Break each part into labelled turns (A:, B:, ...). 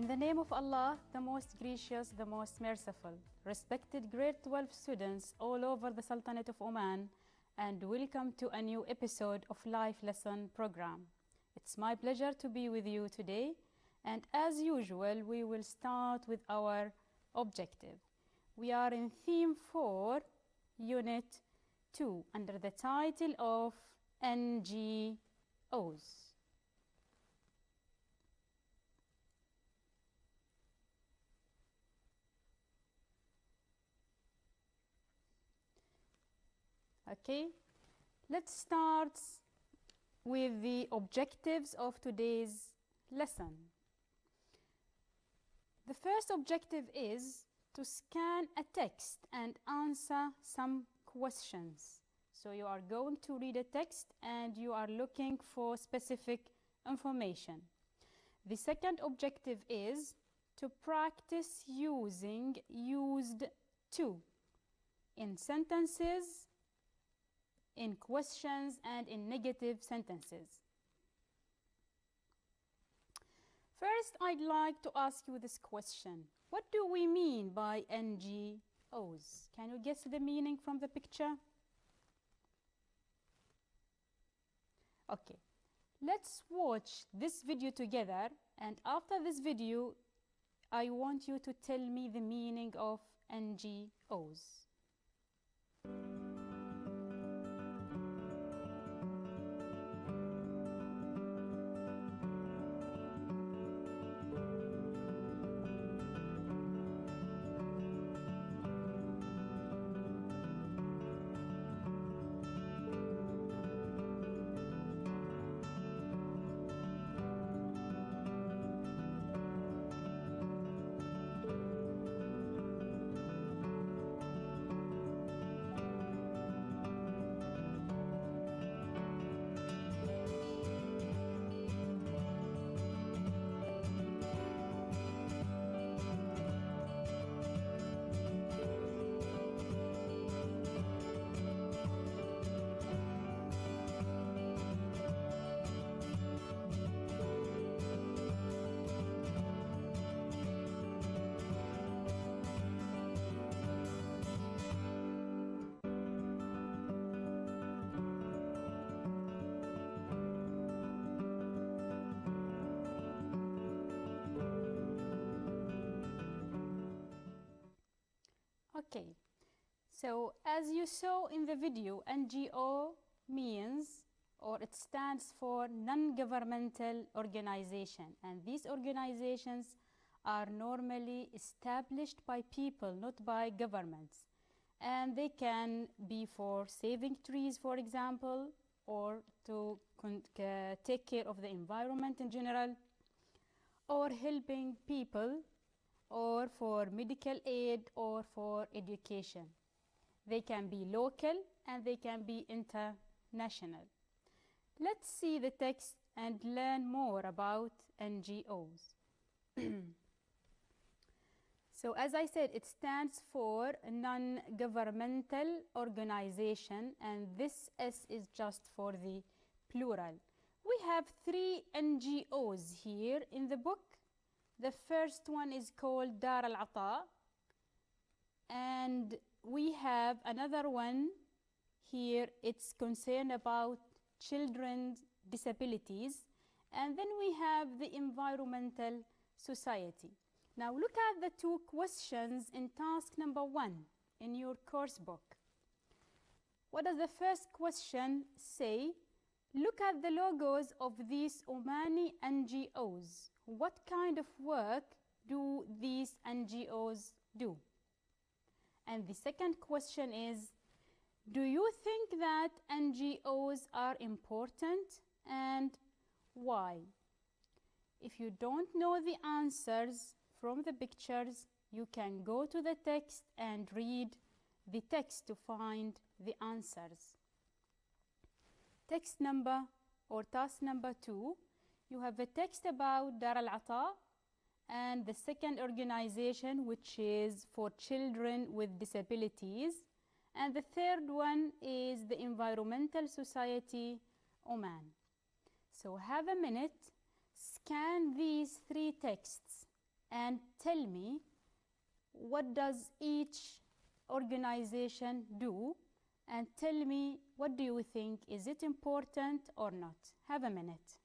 A: In the name of Allah, the most gracious, the most merciful, respected grade 12 students all over the Sultanate of Oman, and welcome to a new episode of Life Lesson program. It's my pleasure to be with you today, and as usual, we will start with our objective. We are in theme 4, unit 2, under the title of NGOs. Okay, let's start with the objectives of today's lesson. The first objective is to scan a text and answer some questions. So you are going to read a text and you are looking for specific information. The second objective is to practice using used to in sentences, in questions, and in negative sentences. First, I'd like to ask you this question. What do we mean by NGOs? Can you guess the meaning from the picture? Okay, let's watch this video together, and after this video, I want you to tell me the meaning of NGOs. Okay, so as you saw in the video, NGO means, or it stands for non-governmental organization, and these organizations are normally established by people, not by governments, and they can be for saving trees, for example, or to take care of the environment in general, or helping people, or for medical aid, or for education. They can be local and they can be international. Let's see the text and learn more about NGOs. So as I said, it stands for non-governmental organization, and this S is just for the plural. We have 3 NGOs here in the book. The first one is called Dar al-Ata, and we have another one here. It's concerned about children's disabilities, and then we have the Environmental Society. Now look at the 2 questions in task number 1 in your course book. What does the first question say? Look at the logos of these Omani NGOs. What kind of work do these NGOs do? And the second question is, do you think that NGOs are important, and why? If you don't know the answers from the pictures, you can go to the text and read the text to find the answers. Text number or task number 2, you have a text about Dar al-Ata and the second organization, which is for children with disabilities, and the third one is the Environmental Society Oman. So have a minute, scan these 3 texts and tell me what does each organization do, and tell me what do you think, is it important or not? Have a minute.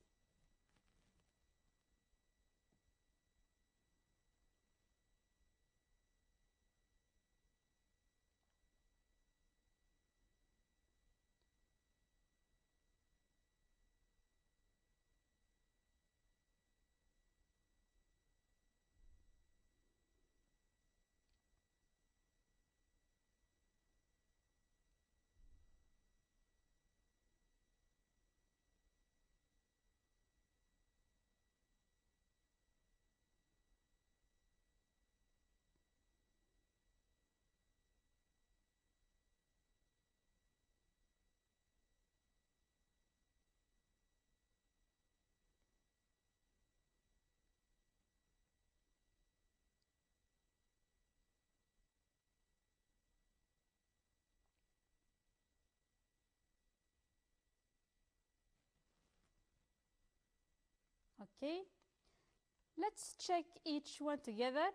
A: Okay, let's check each one together.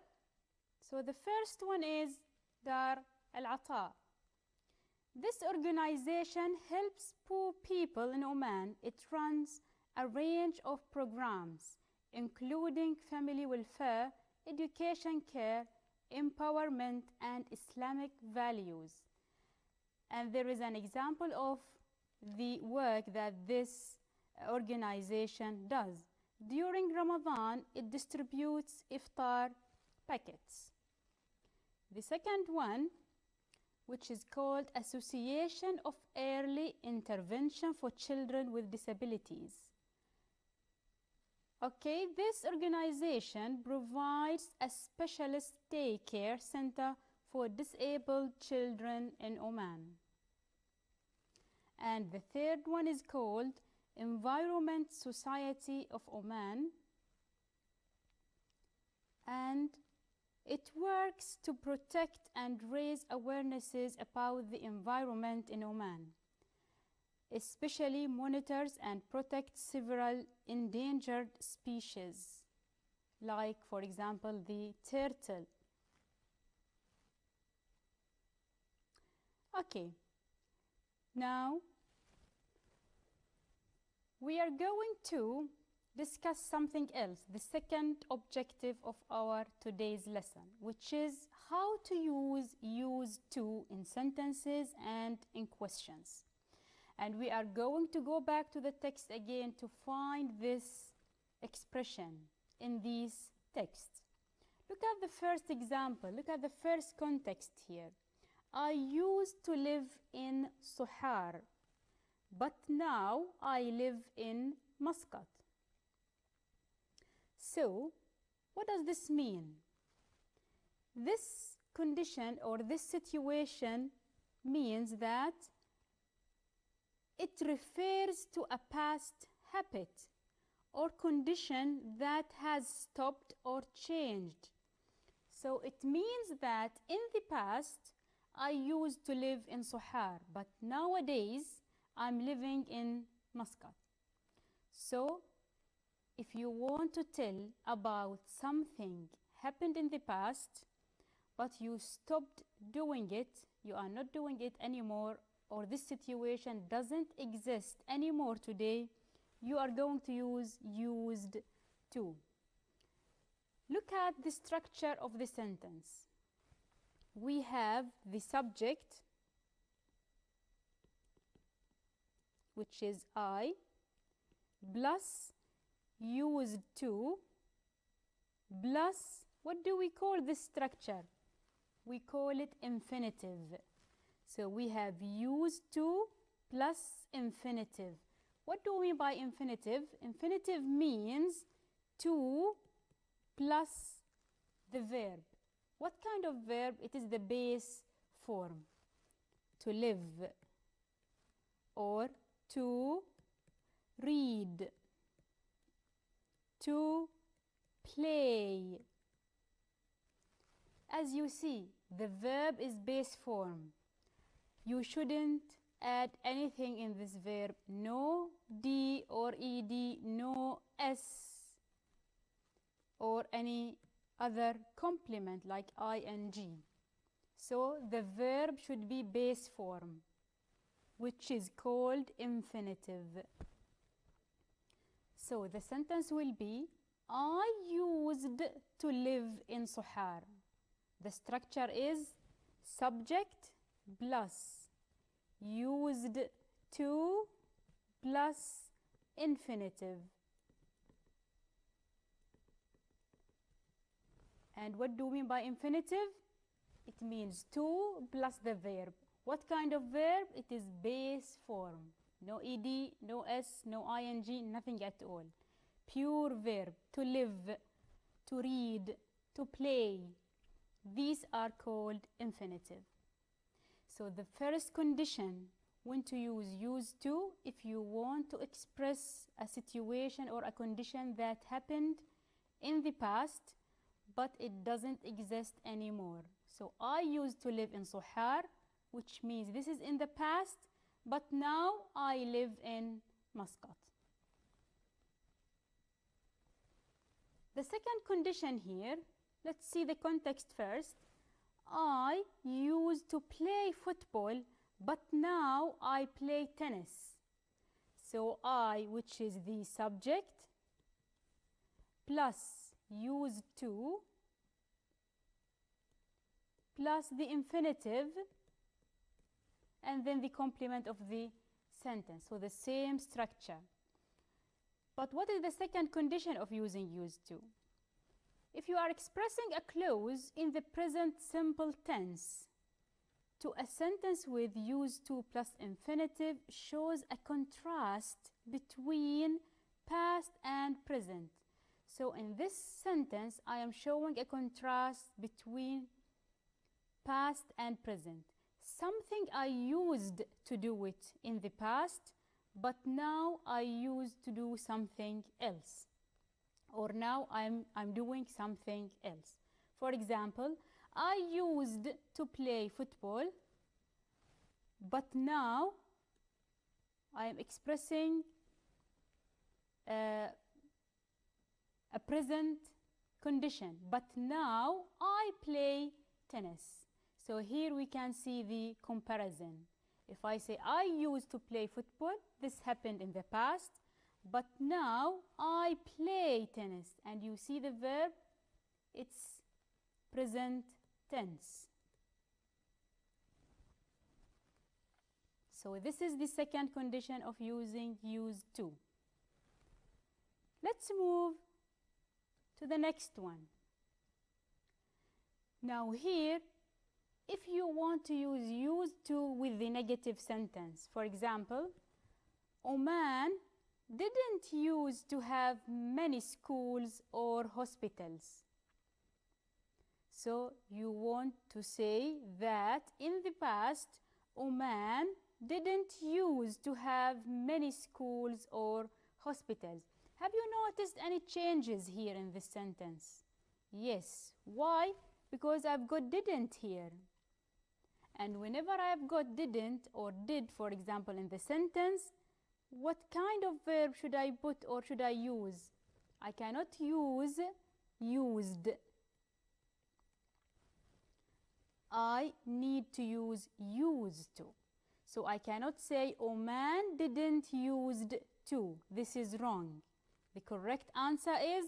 A: So the first one is Dar Al-Ata. This organization helps poor people in Oman. It runs a range of programs, including family welfare, education care, empowerment, and Islamic values. And there is an example of the work that this organization does. During Ramadan, it distributes iftar packets. The second one, which is called Association of Early Intervention for Children with Disabilities. Okay, this organization provides a specialist daycare center for disabled children in Oman. And the third one is called Environment Society of Oman, and it works to protect and raise awarenesses about the environment in Oman, especially monitors and protects several endangered species, like, for example, the turtle. Okay, now we are going to discuss something else, the second objective of our today's lesson, which is how to use used to in sentences and in questions. And we are going to go back to the text again to find this expression in these texts. Look at the first example, look at the first context here. I used to live in Suhar, but now I live in Muscat. So, what does this mean? This condition or this situation means that it refers to a past habit or condition that has stopped or changed. So it means that in the past I used to live in Suhar, but nowadays I'm living in Muscat. So if you want to tell about something happened in the past, but you stopped doing it, you are not doing it anymore, or this situation doesn't exist anymore today, you are going to use used to. Look at the structure of the sentence. We have the subject, which is I, plus used to, plus, what do we call this structure? We call it infinitive. So we have used to plus infinitive. What do we mean by infinitive? Infinitive means to plus the verb. What kind of verb? It is the base form. To live, or to read, to play. As you see, the verb is base form. You shouldn't add anything in this verb. No D or ED, no S or any other complement like ing. So the verb should be base form, which is called infinitive. So the sentence will be, I used to live in Sohar. The structure is subject plus used to plus infinitive. And what do we mean by infinitive? It means to plus the verb. What kind of verb? It is base form. No ed, no s, no ing, nothing at all. Pure verb. To live, to read, to play. These are called infinitive. So the first condition when to use used to, if you want to express a situation or a condition that happened in the past, but it doesn't exist anymore. So I used to live in Sohar, which means this is in the past, but now I live in Muscat. The second condition here, let's see the context first. I used to play football, but now I play tennis. So I, which is the subject, plus used to, plus the infinitive, and then the complement of the sentence. So the same structure. But what is the second condition of using used to? If you are expressing a clause in the present simple tense to a sentence with used to plus infinitive shows a contrast between past and present. So in this sentence, I am showing a contrast between past and present. Something I used to do it in the past, but now I used to do something else. Or now I'm doing something else. For example, I used to play football, but now I am expressing a present condition. But now I play tennis. So here we can see the comparison. If I say I used to play football, this happened in the past, but now I play tennis. And you see the verb, it's present tense. So this is the second condition of using used to. Let's move to the next one. Now here, if you want to use used to with the negative sentence, for example, Oman didn't used to have many schools or hospitals. So you want to say that in the past, Oman didn't used to have many schools or hospitals. Have you noticed any changes here in this sentence? Yes. Why? Because I've got didn't here. And whenever I've got didn't or did, for example, in the sentence, what kind of verb should I put or should I use? I cannot use used. I need to use used to. So I cannot say Oman didn't used to. This is wrong. The correct answer is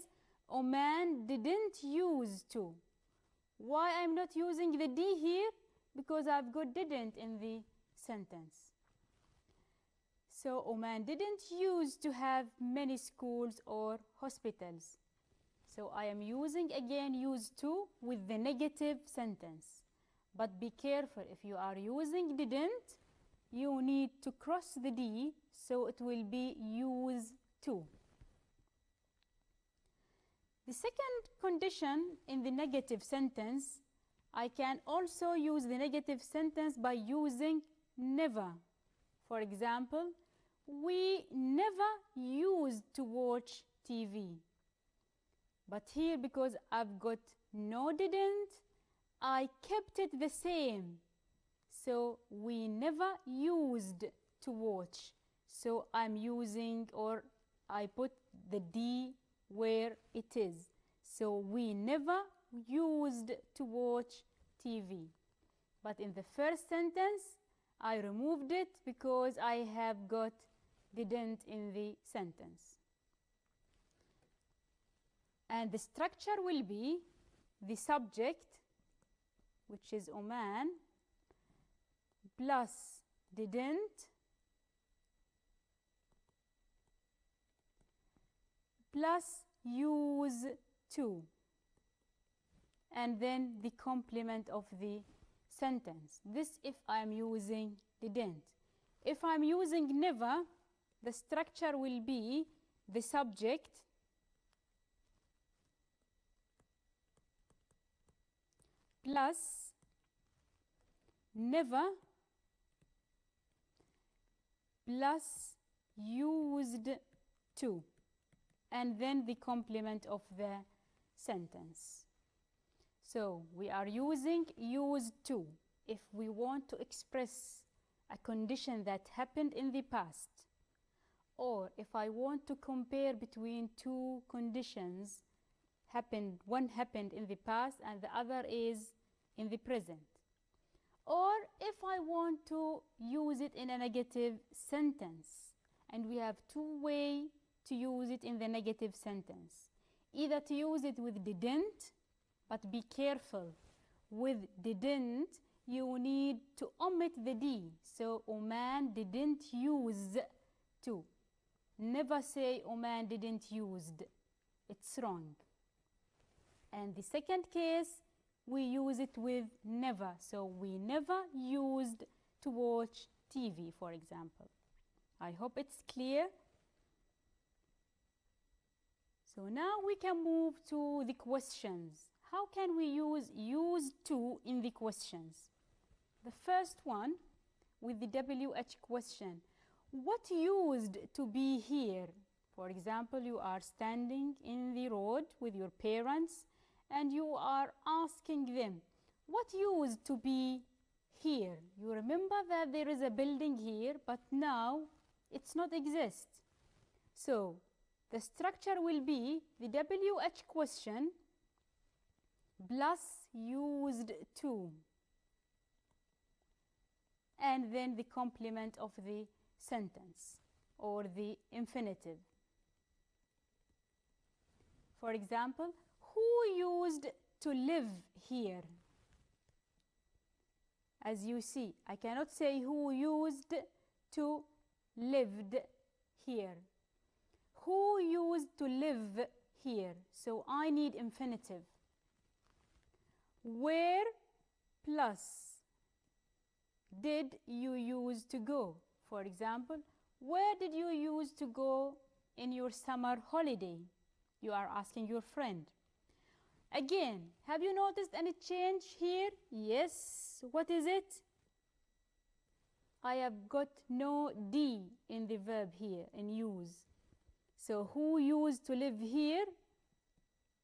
A: Oman didn't use to. Why I'm not using the D here? Because I've got didn't in the sentence. So Oman didn't used to have many schools or hospitals. So I am using again used to with the negative sentence. But be careful, if you are using didn't, you need to cross the D, so it will be used to. The second condition in the negative sentence, I can also use the negative sentence by using never. For example, we never used to watch TV. But here, because I've got no didn't, I kept it the same. So we never used to watch. So I'm using, or I put the D where it is. So we never used to watch TV. But in the first sentence, I removed it because I have got didn't in the sentence. And the structure will be the subject, which is Oman, plus didn't, plus use to, and then the complement of the sentence. This if I am using didn't. If I am using never, the structure will be the subject plus never plus used to, and then the complement of the sentence. So we are using used to if we want to express a condition that happened in the past, or if I want to compare between two conditions one happened in the past and the other is in the present, or if I want to use it in a negative sentence, and we have two ways to use it in the negative sentence. Either to use it with didn't, but be careful, with didn't you need to omit the D. So Oman didn't use to. Never say Oman didn't used. It's wrong. And the second case, we use it with never. So we never used to watch TV, for example. I hope it's clear. So now we can move to the questions. How can we use used to in the questions? The first one, with the WH question. What used to be here? For example, you are standing in the road with your parents and you are asking them, what used to be here? You remember that there is a building here, but now it's not exist. So the structure will be the WH question plus used to, and then the complement of the sentence or the infinitive. For example, who used to live here? As you see, I cannot say who used to lived here. Who used to live here? So I need infinitive. Where plus did you use to go? For example, where did you use to go in your summer holiday? You are asking your friend. Again, have you noticed any change here? Yes. What is it? I have got no D in the verb here, in use. So who used to live here?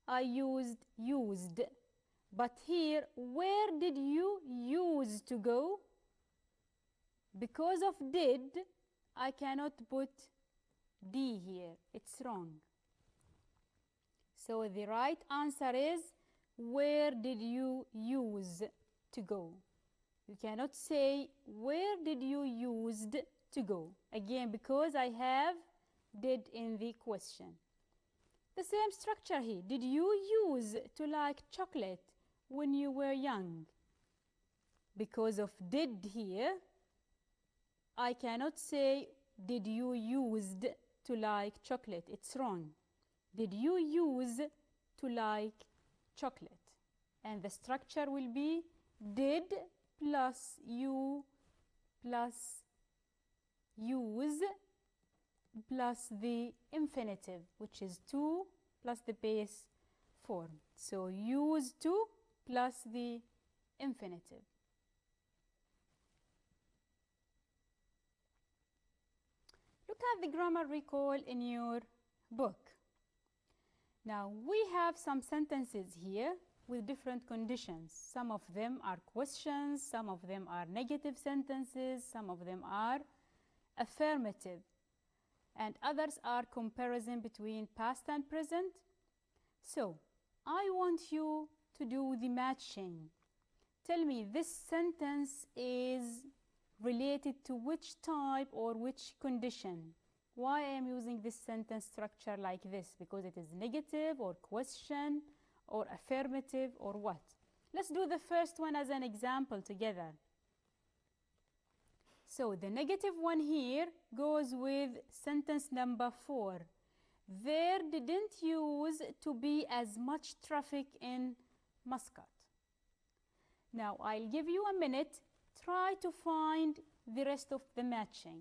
A: I used used. But here, where did you use to go? Because of did, I cannot put D here. It's wrong. So the right answer is, where did you use to go? You cannot say, where did you used to go? Again, because I have did in the question. The same structure here. Did you use to like chocolate when you were young? Because of did here, I cannot say, did you used to like chocolate? It's wrong. Did you use to like chocolate? And the structure will be did plus you plus use plus the infinitive, which is to plus the base form. So use to plus the infinitive. Look at the grammar recall in your book. Now we have some sentences here with different conditions. Some of them are questions, some of them are negative sentences, some of them are affirmative, and others are comparison between past and present. So I want you to do the matching. Tell me, this sentence is related to which type or which condition? Why I am using this sentence structure like this? Because it is negative or question or affirmative or what? Let's do the first one as an example together. So the negative one here goes with sentence number 4. There didn't used to be as much traffic in Muscat. Now I'll give you a minute. Try to find the rest of the matching.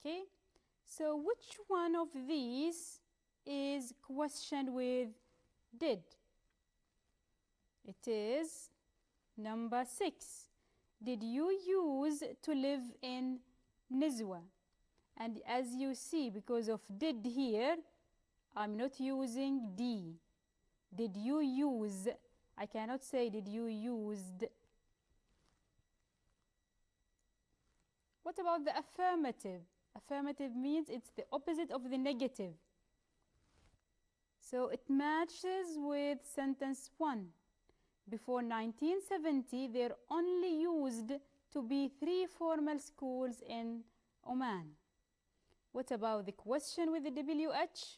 A: Okay, so which one of these is questioned with did? It is number 6. Did you use to live in Nizwa? And as you see, because of did here, I'm not using D. Did you use? I cannot say did you used. What about the affirmative? Affirmative means it's the opposite of the negative. So it matches with sentence 1. Before 1970, there only used to be 3 formal schools in Oman. What about the question with the WH?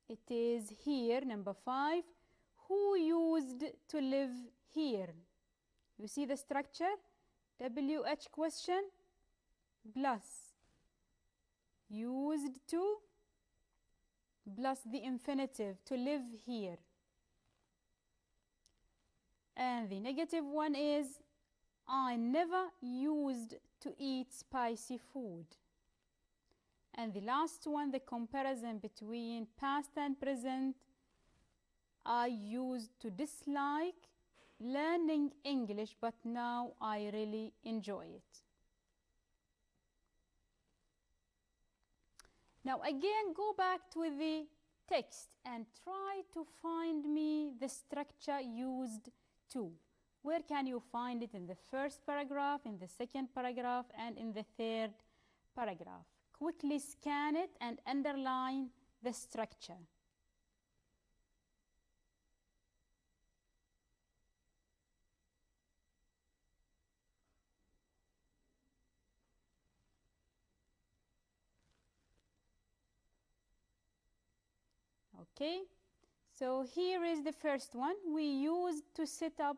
A: It is here, number 5. Who used to live here? You see the structure? WH question plus used to plus the infinitive to live here. And the negative one is I never used to eat spicy food. And the last one, the comparison between past and present. I used to dislike learning English, but now I really enjoy it. Now again, go back to the text and try to find me the structure used to. Where can you find it? In the first paragraph, in the second paragraph, and in the third paragraph. Quickly scan it and underline the structure. Okay, so here is the first one. We used to set up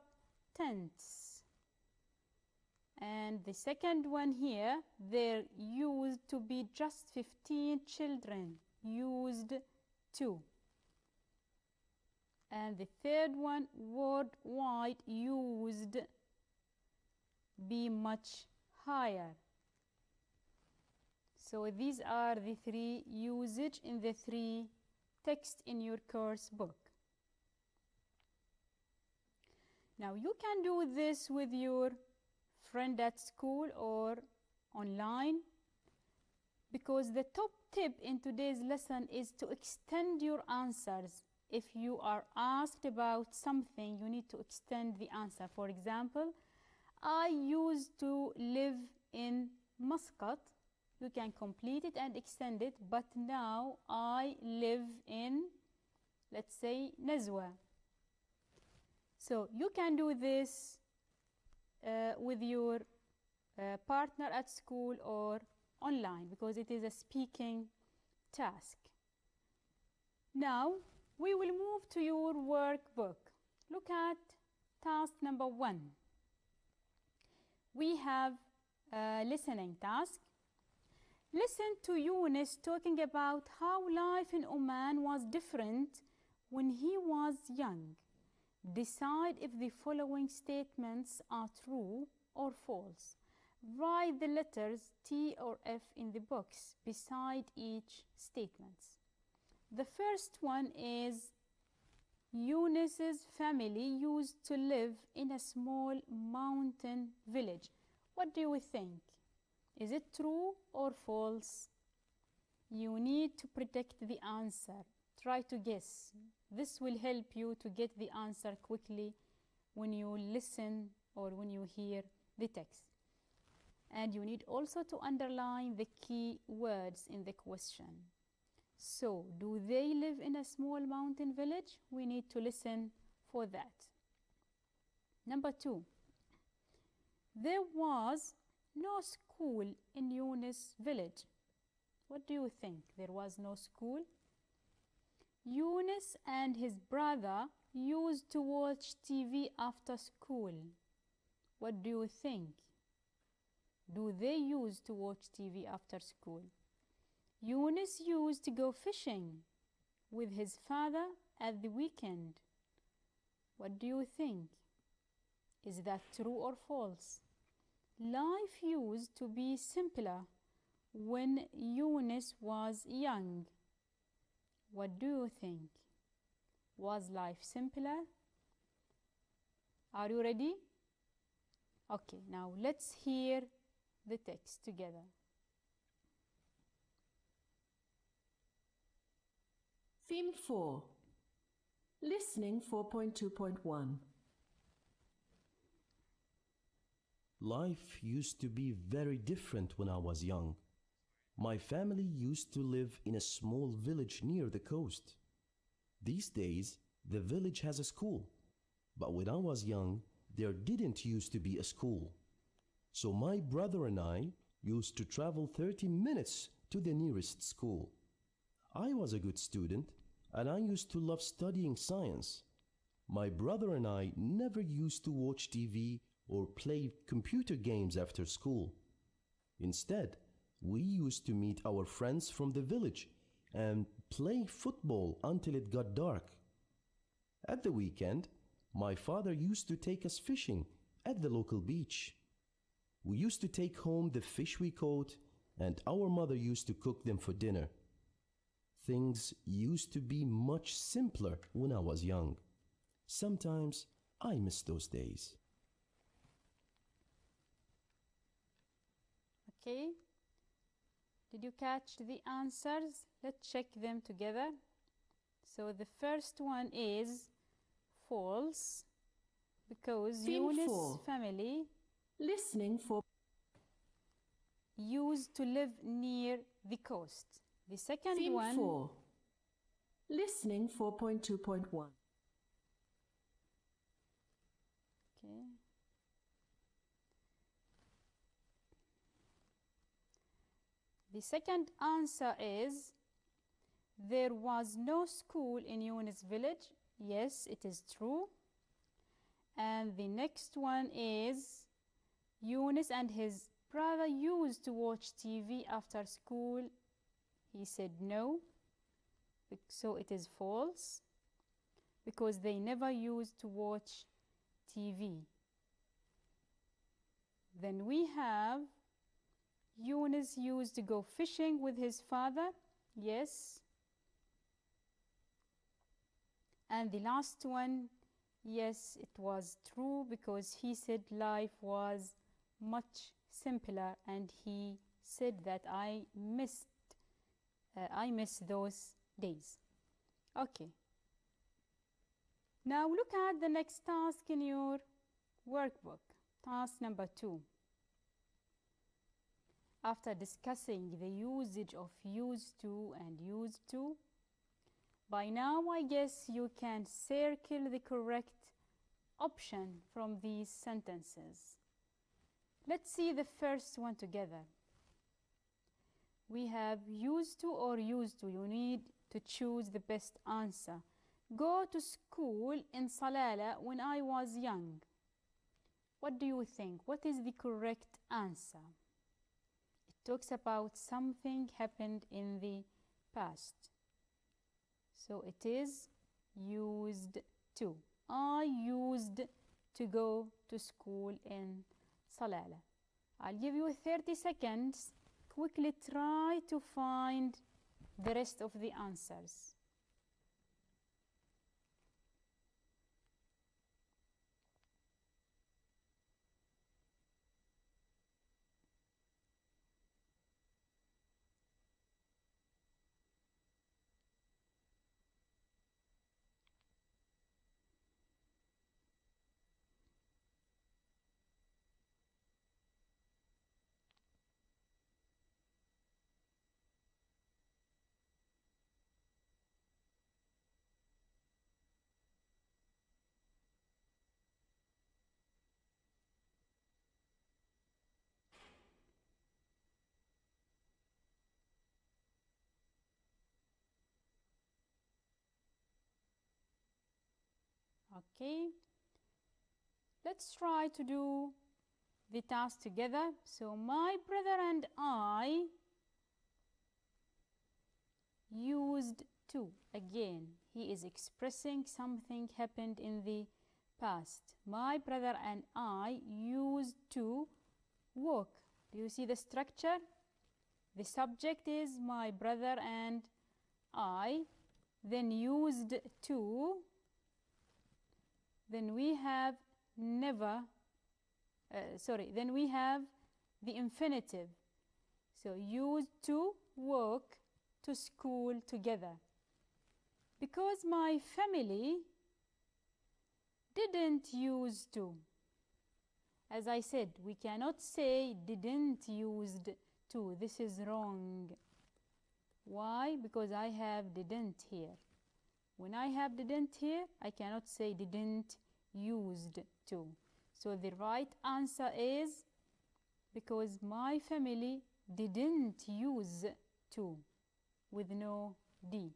A: tents. And the second one here, there used to be just 15 children. Used to. And the third one, worldwide, used be much higher. So these are the 3 usage in the 3 text in your course book. Now you can do this with your friend at school or online, because the top tip in today's lesson is to extend your answers. If you are asked about something, you need to extend the answer. For example, I used to live in Muscat. You can complete it and extend it, but now I live in, let's say, Nizwa. So you can do this with your partner at school or online, because it is a speaking task. Now we will move to your workbook. Look at task number 1. We have a listening task. Listen to Yunus talking about how life in Oman was different when he was young. Decide if the following statements are true or false. Write the letters T or F in the box beside each statement. The first one is Eunice's family used to live in a small mountain village. What do you think? Is it true or false? You need to predict the answer. Try to guess. This will help you to get the answer quickly when you listen or when you hear the text. And you need also to underline the key words in the question. So, do they live in a small mountain village? We need to listen for that. Number 2. There was no school in Eunice's village. What do you think? There was no school? Eunice and his brother used to watch TV after school. What do you think? Do they use to watch TV after school? Eunice used to go fishing with his father at the weekend. What do you think? Is that true or false? Life used to be simpler when Eunice was young. What do you think? Was life simpler? Are you ready? Okay, now let's hear the text together.
B: Theme 4. Listening 4.2.1.
C: Life used to be very different when I was young. My family used to live in a small village near the coast. These days, the village has a school, but when I was young, there didn't used to be a school. So my brother and I used to travel 30 minutes to the nearest school. I was a good student, and I used to love studying science. My brother and I never used to watch TV or play computer games after school. Instead, we used to meet our friends from the village and play football until it got dark. At the weekend, my father used to take us fishing at the local beach. We used to take home the fish we caught, and our mother used to cook them for dinner. Things used to be much simpler when I was young. Sometimes I miss those days.
A: Okay. Did you catch the answers? Let's check them together. So the first one is false because Eunice's family
B: Listening for
A: used to live near the coast. The second
B: Theme
A: one
B: 4. Listening 4.2.1.
A: okay. The second answer is there was no school in Eunice's village. Yes, it is true. And the next one is Eunice and his brother used to watch TV after school. He said no. So it is false because they never used to watch TV. Then we have Eunice used to go fishing with his father. Yes. And the last one, yes, it was true because he said life was much simpler and he said that I miss those days. Okay. Now look at the next task in your workbook. Task number 2. After discussing the usage of used to and used to, by now I guess you can circle the correct option from these sentences. Let's see the first one together. We have used to or used to. You need to choose the best answer. Go to school in Salalah when I was young. What do you think? What is the correct answer? It talks about something happened in the past. So it is used to. I used to go to school in Salalah. I'll give you 30 seconds. Quickly try to find the rest of the answers. Okay, let's try to do the task together. So my brother and I used to. Again, he is expressing something happened in the past. My brother and I used to walk. Do you see the structure? The subject is my brother and I, then used to, then we have never, then we have the infinitive. So used to walk to school together. Because my family didn't used to. As I said, we cannot say didn't used to. This is wrong. Why? Because I have didn't here. When I have didn't here, I cannot say didn't used to. So the right answer is because my family didn't use to with no D.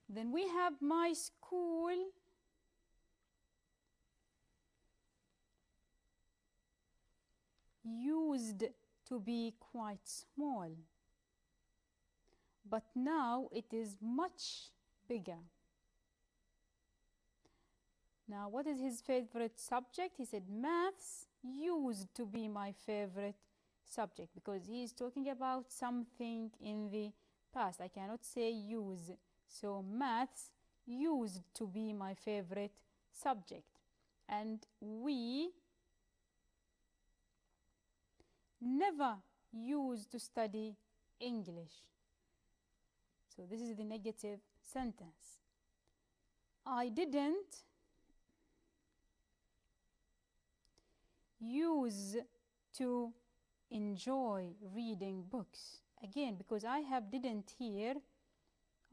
A: Then we have my school used to be quite small, but now it is much bigger. Now, what is his favorite subject? He said maths used to be my favorite subject because he is talking about something in the past. I cannot say use. So maths used to be my favorite subject. And we never used to study English. So this is the negative sentence. I didn't use to enjoy reading books. Again, because I have didn't here,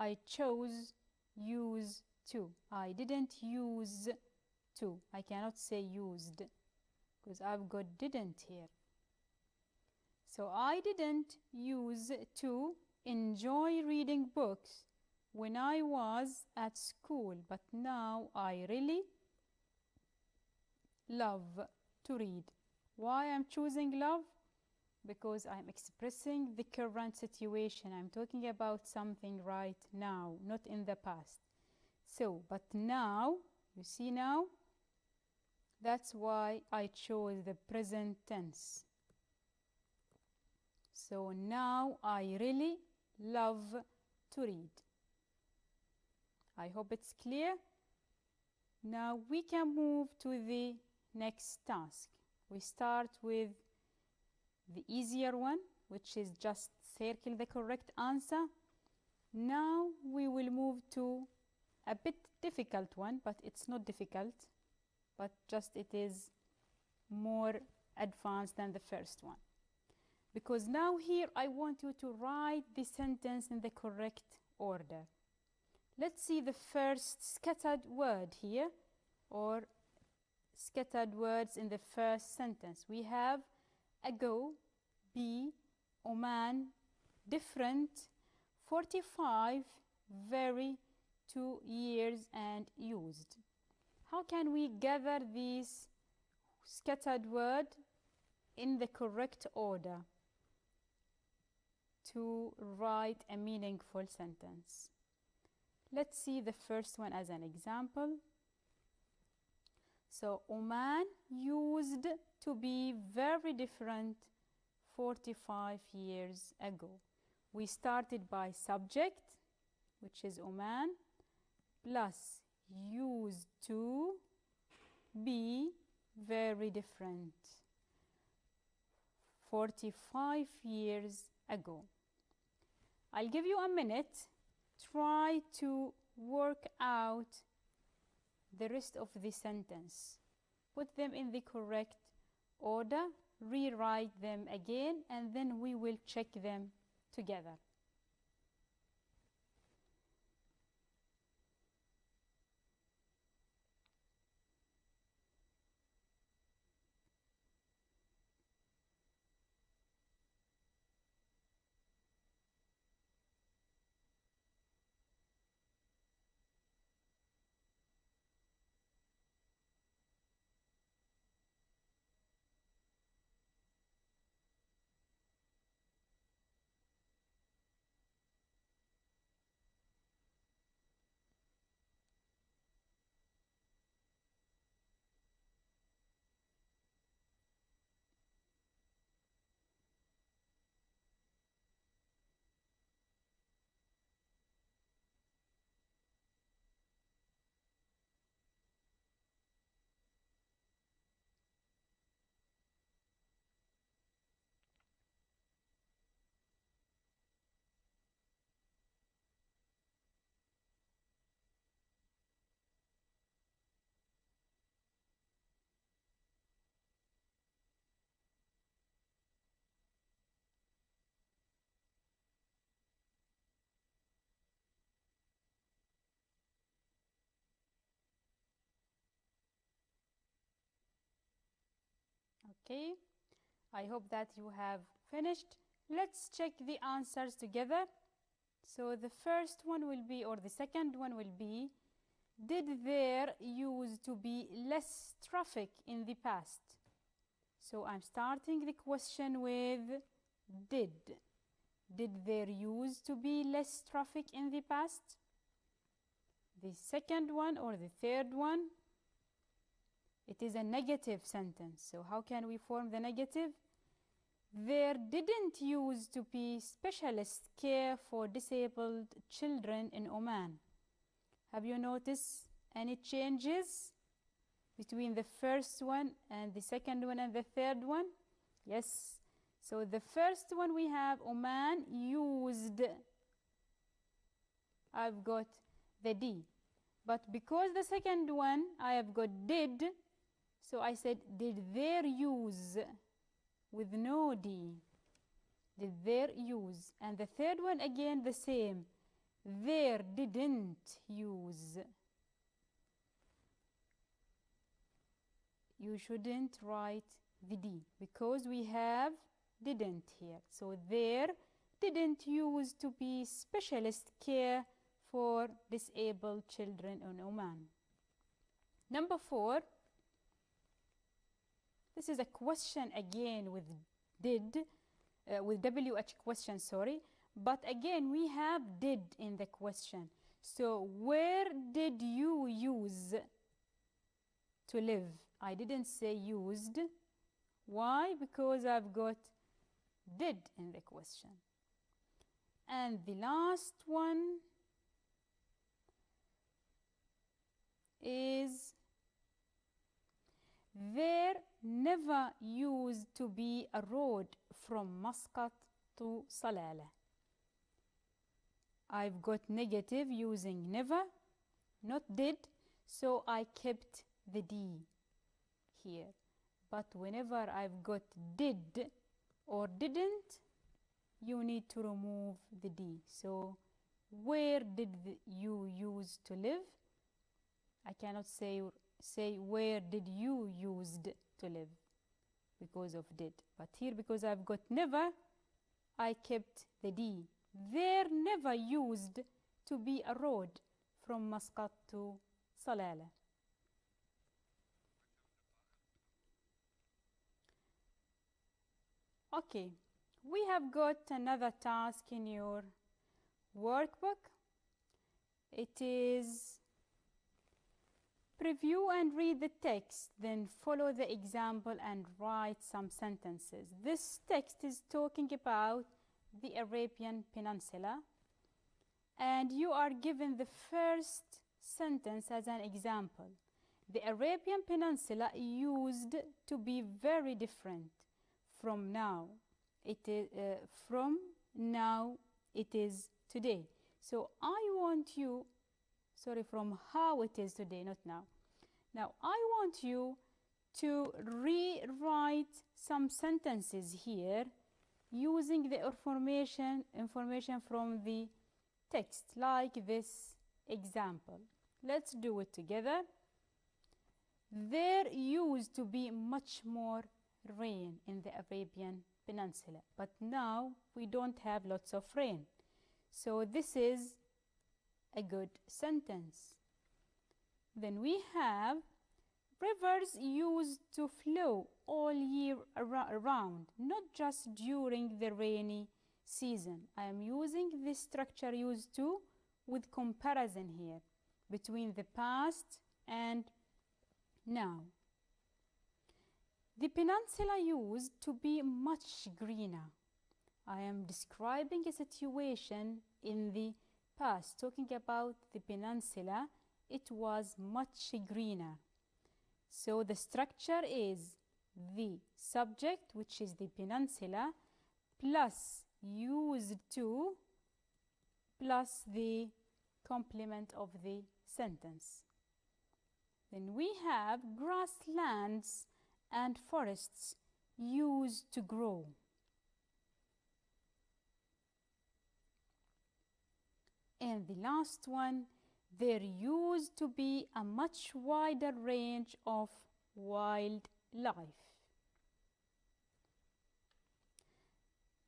A: I chose use to. I didn't use to. I cannot say used because I've got didn't here. So I didn't use to enjoy reading books when I was at school, but now I really love to read. Why I'm choosing love? Because I'm expressing the current situation. I'm talking about something right now, not in the past. So, but now, you see now, that's why I chose the present tense. So now I really love to read. I hope it's clear. Now we can move to the next task. We start with the easier one, which is just circle the correct answer. Now we will move to a bit difficult one, but it's not difficult, but just it is more advanced than the first one. Because now here I want you to write the sentence in the correct order. Let's see the first scattered word here, or scattered words in the first sentence. We have ago, be, Oman, different, 45, very, 2 years, and used. How can we gather these scattered words in the correct order to write a meaningful sentence? Let's see the first one as an example. So Oman used to be very different 45 years ago. We started by subject, which is Oman, plus used to be very different 45 years ago. I'll give you a minute. Try to work out the rest of the sentence. Put them in the correct order, rewrite them again, and then we will check them together. Okay, I hope that you have finished. Let's check the answers together. So the first one will be, or the second one will be, did there used to be less traffic in the past? So I'm starting the question with did. Did there used to be less traffic in the past? The second one or the third one, it is a negative sentence. So how can we form the negative? There didn't used to be specialist care for disabled children in Oman. Have you noticed any changes between the first one and the second one and the third one? Yes. So the first one we have Oman used. I've got the D. But because the second one I have got did, so I said did there use with no D. Did there use. And the third one again the same. There didn't use. You shouldn't write the D because we have didn't here. So there didn't use to be specialist care for disabled children in Oman. Number 4. This is a question again with did, with WH question, sorry. But again, we have did in the question. So where did you use to live? I didn't say used. Why? Because I've got did in the question. And the last one is there never used to be a road from Muscat to Salalah. I've got negative using never, not did, so I kept the D here. But whenever I've got did or didn't, you need to remove the D. So where did you use to live? I cannot say where did you used to live because of did. But here, because I've got never, I kept the D. There never used to be a road from Muscat to Salalah. Okay, we have got another task in your workbook. It is Preview and read the text, then follow the example and write some sentences. This text is talking about the Arabian Peninsula, and you are given the first sentence as an example. The Arabian Peninsula used to be very different from now. It is today. So I want you, from how it is today, not now. Now I want you to rewrite some sentences here using the information from the text, like this example. Let's do it together. There used to be much more rain in the Arabian Peninsula, but now we don't have lots of rain. So this is a good sentence. Then we have rivers used to flow all year around, not just during the rainy season. I am using this structure used to with comparison here between the past and now. The peninsula used to be much greener. I am describing a situation in the past, talking about the peninsula. It was much greener. So the structure is the subject, which is the peninsula, plus used to, plus the complement of the sentence. Then we have grasslands and forests used to grow. And the last one, there used to be a much wider range of wildlife.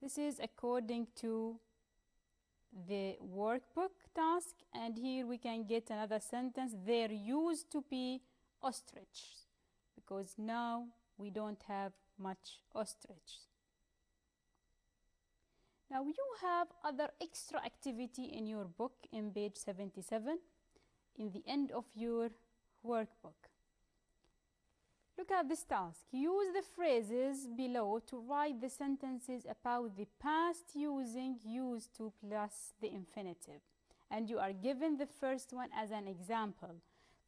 A: This is according to the workbook task, and here we can get another sentence. There used to be ostriches, because now we don't have much ostrich. Now you have other extra activity in your book in page 77 in the end of your workbook. Look at this task. Use the phrases below to write the sentences about the past using used to plus the infinitive. And you are given the first one as an example.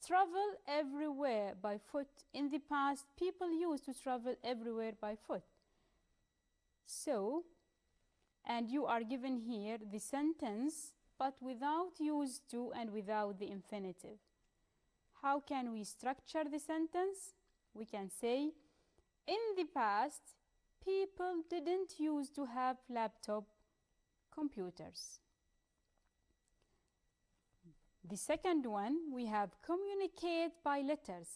A: Travel everywhere by foot. In the past, people used to travel everywhere by foot. So, and you are given here the sentence, but without used to and without the infinitive. How can we structure the sentence? We can say, in the past, people didn't used to have laptop computers. The second one, we have communicate by letters.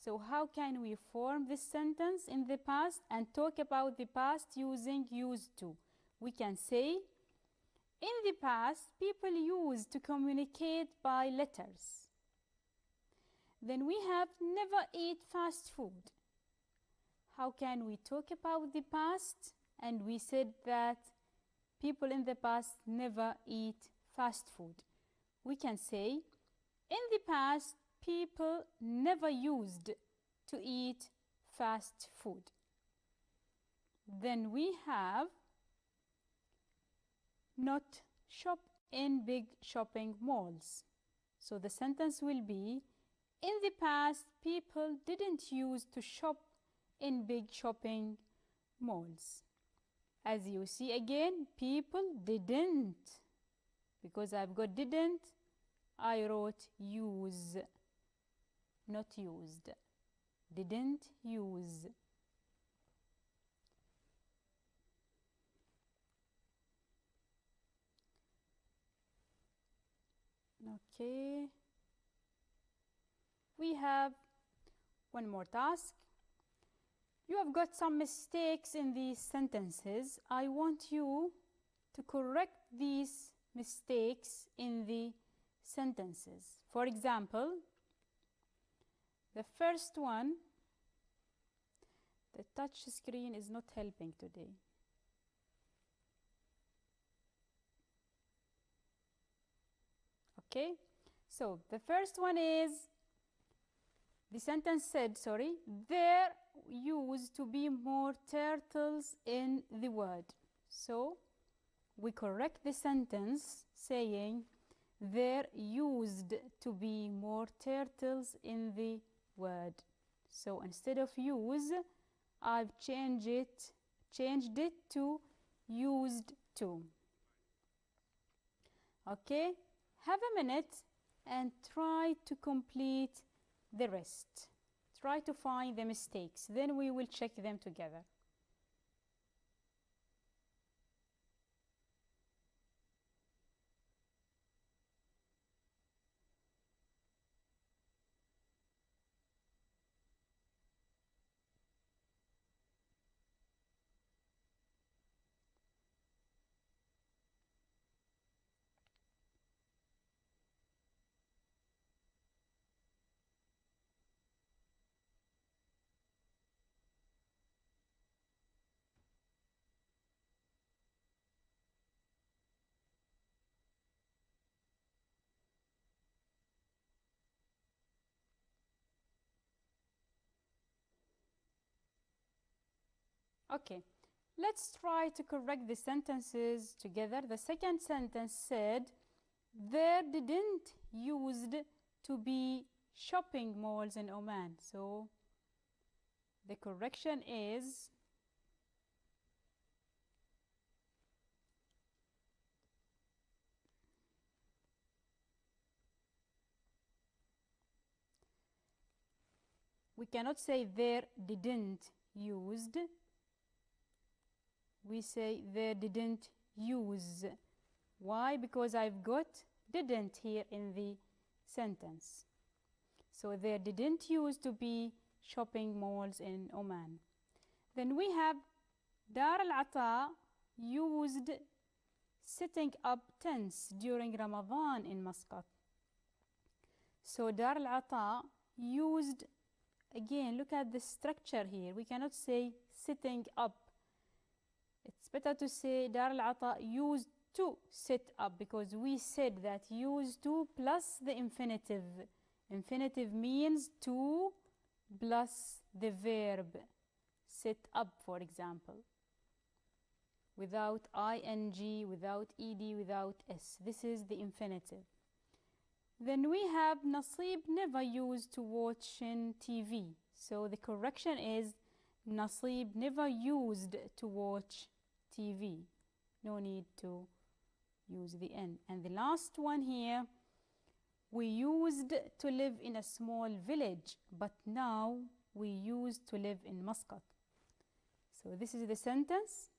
A: So how can we form this sentence in the past and talk about the past using used to? We can say, in the past, people used to communicate by letters. Then we have never eat fast food. How can we talk about the past? And we said that people in the past never eat fast food. We can say, in the past, people never used to eat fast food. Then we have not shop in big shopping malls. So the sentence will be, in the past, people didn't use to shop in big shopping malls. As you see again, people didn't. Because I've got didn't, I wrote use, not used. Didn't use. Okay. We have one more task. You have got some mistakes in these sentences. I want you to correct these mistakes in the sentences. For example, the first one, the touch screen is not helping today. Okay, so the first one is, The sentence said, sorry, there used to be more turtles in the word. So we correct the sentence saying there used to be more turtles in the word. So instead of use, I've changed it to used to. Okay, have a minute and try to complete the rest. Try to find the mistakes, then we will check them together. Okay, let's try to correct the sentences together. The second sentence said, there didn't used to be shopping malls in Oman. So the correction is we cannot say there didn't used. We say there didn't use. Why? Because I've got didn't here in the sentence. So there didn't used to be shopping malls in Oman. Then we have Dar al-Ata used setting up tents during Ramadan in Muscat. So Dar al-Ata used, again, look at the structure here. We cannot say setting up. It's better to say Dar al-Ata used to set up, because we said that used to plus the infinitive. Infinitive means to plus the verb set up, for example, without ing, without ed, without s. This is the infinitive. Then we have Nasib never used to watch TV. So the correction is Nasib never used to watch TV. No need to use the N. And the last one here, we used to live in a small village, but now we used to live in Muscat. So this is the sentence.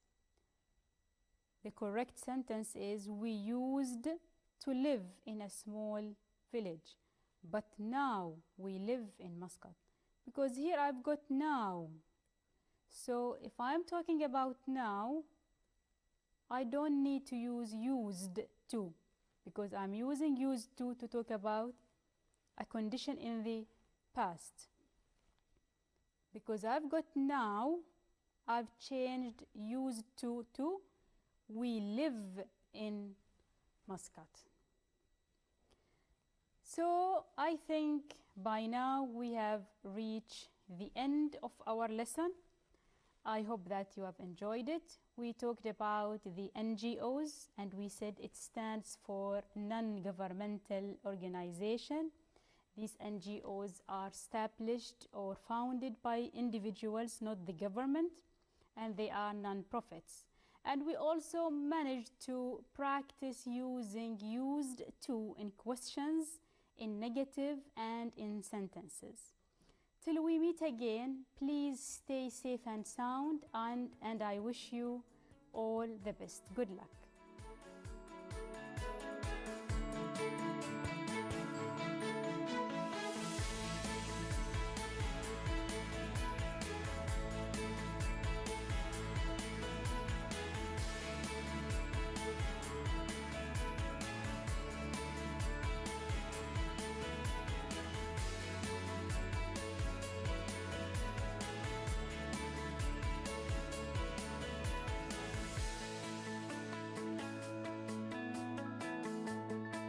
A: The correct sentence is we used to live in a small village, but now we live in Muscat. Because here I've got now. So if I'm talking about now, I don't need to use used to, because I'm using used to talk about a condition in the past. Because I've got now, I've changed used to we live in Muscat. So I think by now we have reached the end of our lesson. I hope that you have enjoyed it. We talked about the NGOs, and we said it stands for non-governmental organization. These NGOs are established or founded by individuals, not the government, and they are non-profits. And we also managed to practice using used to in questions, in negative, and in sentences. Till we meet again, please stay safe and sound, and I wish you all the best. Good luck.